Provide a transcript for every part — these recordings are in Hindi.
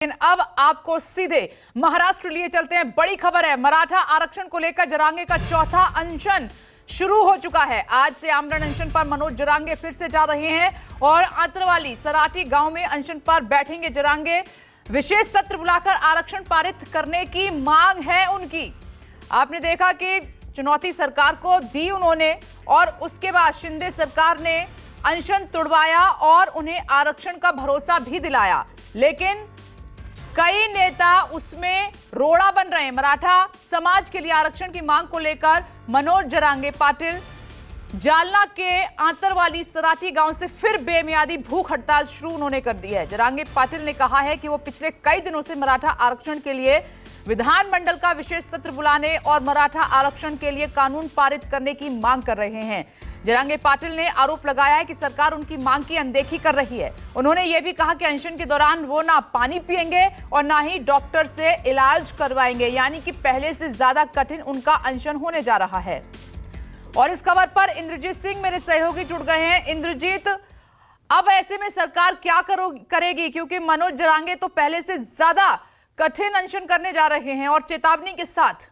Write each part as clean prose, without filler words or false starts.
लेकिन अब आपको सीधे महाराष्ट्र लिए चलते हैं। बड़ी खबर है, मराठा आरक्षण को लेकर जरांगे का चौथा अनशन शुरू हो चुका है। आज से आमरण अनशन पर मनोज जरांगे फिर से जा रहे हैं और आंतरवाली सराठी गांव में अनशन पर बैठेंगे जरांगे। विशेष सत्र बुलाकर आरक्षण पारित करने की मांग है उनकी। आपने देखा कि चुनौती सरकार को दी उन्होंने और उसके बाद शिंदे सरकार ने अनशन तुड़वाया और उन्हें आरक्षण का भरोसा भी दिलाया, लेकिन कई नेता उसमें रोड़ा बन रहे हैं। मराठा समाज के लिए आरक्षण की मांग को लेकर मनोज जरांगे पाटिल जालना के आंतरवाली सराठी गांव से फिर बेमियादी भूख हड़ताल शुरू उन्होंने कर दी है। जरांगे पाटिल ने कहा है कि वो पिछले कई दिनों से मराठा आरक्षण के लिए विधानमंडल का विशेष सत्र बुलाने और मराठा आरक्षण के लिए कानून पारित करने की मांग कर रहे हैं। जरांगे पाटिल ने आरोप लगाया है कि सरकार उनकी मांग की अनदेखी कर रही है। उन्होंने यह भी कहा कि अनशन के दौरान वो ना पानी पिएंगे और ना ही डॉक्टर से इलाज करवाएंगे, यानी कि पहले से ज्यादा कठिन उनका अनशन होने जा रहा है। और इस खबर पर इंद्रजीत सिंह मेरे सहयोगी जुड़ गए हैं। इंद्रजीत, अब ऐसे में सरकार क्या करेगी, क्योंकि मनोज जरांगे तो पहले से ज्यादा कठिन अनशन करने जा रहे हैं और चेतावनी के साथ।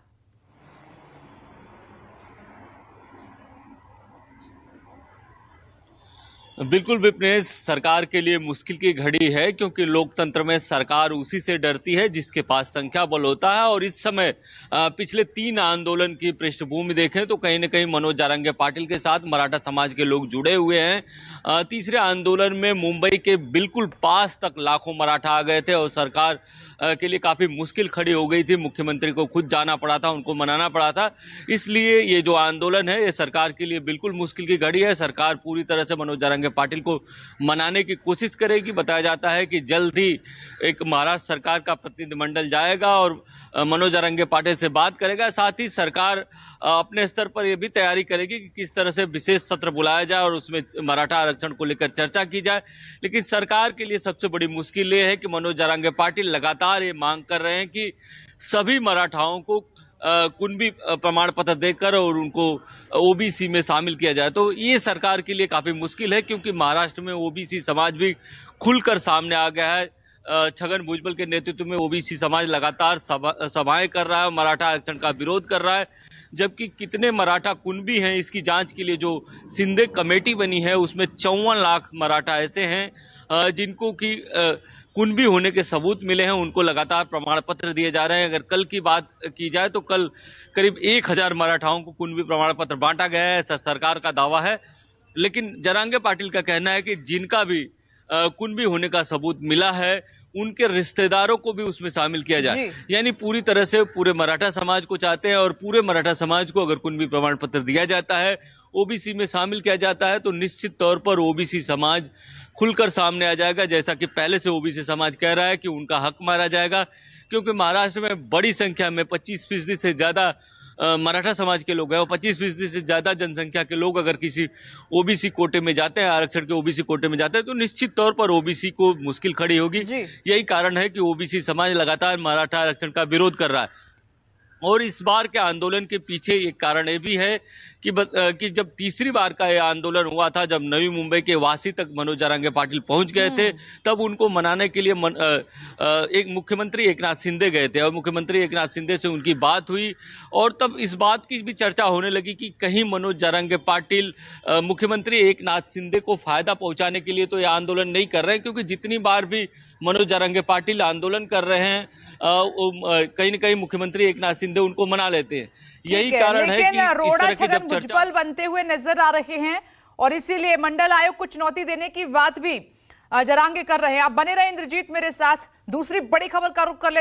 बिल्कुल विपनेश, सरकार के लिए मुश्किल की घड़ी है, क्योंकि लोकतंत्र में सरकार उसी से डरती है जिसके पास संख्या बल होता है। और इस समय पिछले 3 आंदोलन की पृष्ठभूमि देखें तो कहीं न कहीं मनोज जरांगे पाटिल के साथ मराठा समाज के लोग जुड़े हुए हैं। तीसरे आंदोलन में मुंबई के बिल्कुल पास तक लाखों मराठा आ गए थे और सरकार के लिए काफी मुश्किल खड़ी हो गई थी। मुख्यमंत्री को खुद जाना पड़ा था, उनको मनाना पड़ा था। इसलिए ये जो आंदोलन है ये सरकार के लिए बिल्कुल मुश्किल की घड़ी है। सरकार पूरी तरह से मनोज जरांगे पाटिल को मनाने की कोशिश करेगी। बताया जाता है कि जल्द ही एक महाराष्ट्र सरकार का प्रतिनिधिमंडल जाएगा और मनोज जरांगे पाटिल से बात करेगा। साथ ही सरकार अपने स्तर पर यह भी तैयारी करेगी कि किस तरह से विशेष सत्र बुलाया जाए और उसमें मराठा आरक्षण को लेकर चर्चा की जाए। लेकिन सरकार के लिए सबसे बड़ी मुश्किल ये है कि मनोज जरांगे पाटिल लगातार ये मांग कर रहे हैं कि सभी मराठाओं को कुणबी प्रमाण पत्र देकर और उनको ओबीसी में शामिल किया जाए। तो ये सरकार के लिए काफी मुश्किल है, क्योंकि महाराष्ट्र में ओबीसी समाज भी खुलकर सामने आ गया है। छगन भुजबल के नेतृत्व में ओबीसी समाज लगातार सभाएं कर रहा है, मराठा आरक्षण का विरोध कर रहा है। जबकि कितने मराठा कुणबी हैं, इसकी जांच के लिए जो शिंदे कमेटी बनी है उसमें 54 लाख मराठा ऐसे हैं जिनको की कुणबी होने के सबूत मिले हैं। उनको लगातार प्रमाण पत्र दिए जा रहे हैं। अगर कल की बात की जाए तो कल करीब 1000 मराठाओं को कुणबी प्रमाण पत्र बांटा गया है, ऐसा सरकार का दावा है। लेकिन जरांगे पाटिल का कहना है कि जिनका भी कुणबी होने का सबूत मिला है उनके रिश्तेदारों को भी उसमें शामिल किया जाए। यानी पूरी तरह से पूरे मराठा समाज को चाहते हैं और पूरे मराठा समाज को अगर कुणबी प्रमाण पत्र दिया जाता है, ओबीसी में शामिल किया जाता है, तो निश्चित तौर पर ओबीसी समाज खुलकर सामने आ जाएगा। जैसा कि पहले से ओबीसी समाज कह रहा है कि उनका हक मारा जाएगा, क्योंकि महाराष्ट्र में बड़ी संख्या में 25% से ज्यादा मराठा समाज के लोग हैं और 25% से ज्यादा जनसंख्या के लोग अगर किसी ओबीसी कोटे में जाते हैं, आरक्षण के ओबीसी कोटे में जाते हैं, तो निश्चित तौर पर ओबीसी को मुश्किल खड़ी होगी। यही कारण है कि ओबीसी समाज लगातार मराठा आरक्षण का विरोध कर रहा है। और इस बार के आंदोलन के पीछे एक कारण ये भी है कि जब तीसरी बार का ये आंदोलन हुआ था, जब नवी मुंबई के वासी तक मनोज जरांगे पाटिल पहुंच गए थे, तब उनको मनाने के लिए एक मुख्यमंत्री एकनाथ शिंदे गए थे और मुख्यमंत्री एकनाथ शिंदे से उनकी बात हुई। और तब इस बात की भी चर्चा होने लगी कि कहीं मनोज जरांगे पाटिल मुख्यमंत्री एकनाथ शिंदे को फायदा पहुंचाने के लिए तो ये आंदोलन नहीं कर रहे हैं, क्योंकि जितनी बार भी मनोज जरांगे पाटिल आंदोलन कर रहे हैं कहीं न कहीं मुख्यमंत्री एकनाथ शिंदे उनको मना लेते हैं। यही कारण है कि रोड़ा छगन भुजबल बनते हुए नजर आ रहे हैं और इसीलिए मंडल आयोग को चुनौती देने की बात भी जरांगे कर रहे हैं। आप बने रहे इंद्रजीत मेरे साथ। दूसरी बड़ी खबर का रुख कर ले।